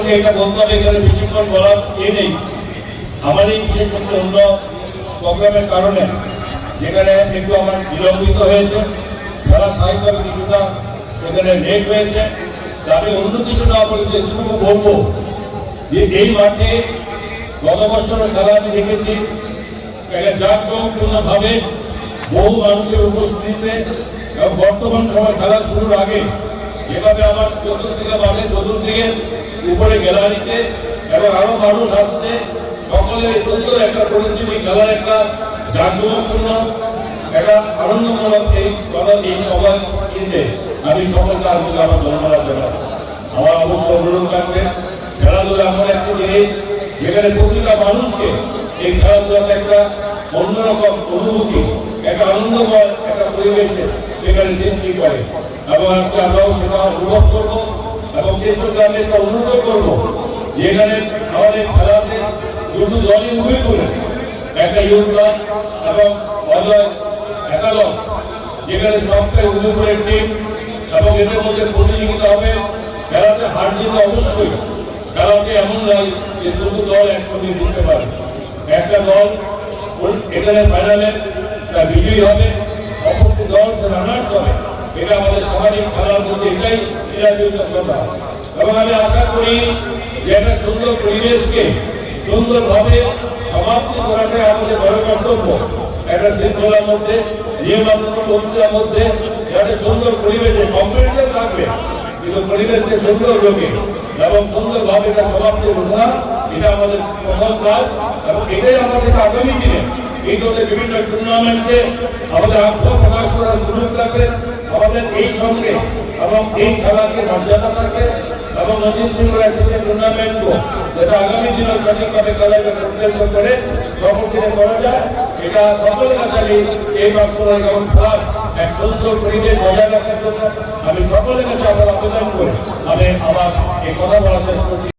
যে এটা বলতে হবে এখানে বেশিক্ষণ বলার নেই। আমার এই বিশেষ অন্য প্রোগ্রামের কারণে যেখানে একটু আমার বিলম্বিত হয়েছে, যারা স্বাভাবিকভাবে কিছুটা এখানে লেট হয়েছে, আমি অন্য কিছু না বলে যেটুকু বলবো যে এই মাঠে গত বছরের খেলা আমি দেখেছি একটা জাঁকজমকপূর্ণভাবে বহু মানুষের উপস্থিতিতে এবং বর্তমান সময় খেলা শুরুর আগে যেভাবে আমার চতুর্দিকে মাঠে চতুর্দিকে উপরে গ্যালারিতে এবং আরো মানুষ আসছে, সকলের সুন্দর একটা পরিস্থিতি, খেলার একটা জাঁকজমকপূর্ণ একটা আনন্দমূলক এই সবার কিনতে আমি সকলকে আজকে আমার ধন্যবাদ জানাচ্ছি। আমার অবশ্য অনুরোধ থাকবে, খেলাধুলা এমন একটা জিনিস যেখানে প্রতিটা মানুষকে এই খেলাধুলাতে একটা অন্যরকম অনুভূতি, একটা আনন্দময় একটা পরিবেশে সেখানে সৃষ্টি করে এবং আজকে আমরাও সেটা অনুভব করবো এবং সেই সঙ্গে আমি একটা অনুরোধ করবো যেখানে আমাদের খেলাতে দুটো দলই উভয় করে একটা ইউথ দল এবং অজয় একাদশ, যেখানে সবটাই উদয়পুরের টিম এবং এদের মধ্যে প্রতিযোগিতা হবে। খেলাতে হার জিত অবশ্যই, খেলাতে এমন নয় যে দুটো দল একসঙ্গে জিততে পারে। একটা দল এখানে ফাইনালে বিজয়ী হবে, অপরটি দল রানার্স হবে। এটা আমাদের সামাজিক খেলার মধ্যে এটাই কথা। এবং আমি আশা করি যে একটা সুন্দর পরিবেশকে সুন্দরভাবে সমাপ্তি করাটাই আমাদের বড় কর্তব্য। একটা শৃঙ্খলার মধ্যে নিয়মানুবর্তিতার মধ্যে যাতে সুন্দর পরিবেশে কম্পিটিশন থাকবে, কিন্তু পরিবেশকে সুন্দর রোগে এবং সুন্দরভাবে এটা সমাপ্তি ঘোষণা, এটা আমাদের প্রথম কাজ এবং এটাই আমাদের আগামী দিনে এই ধরনের বিভিন্ন টুর্নামেন্টে আমাদের আগ্রহ প্রকাশ করার সুযোগ থাকবে। আমাদের এই সঙ্গে এবং এই খেলাকে মর্যাদা থাকবে এবং অজিত সিংহ টুর্নামেন্টও যেটা আগামী দিনে সঠিকভাবে খেলাকে পরিচালিত করে সর্বদিনে করা যায়, এটা সকলের কাছে আমি এই বাক্যরা এবং খেলার এক সুন্দর পরিবেশ বজায় রাখার জন্য আমি সকলের কাছে আবার আবেদন করে আমি আমার এই কথা বলা শেষ করছি।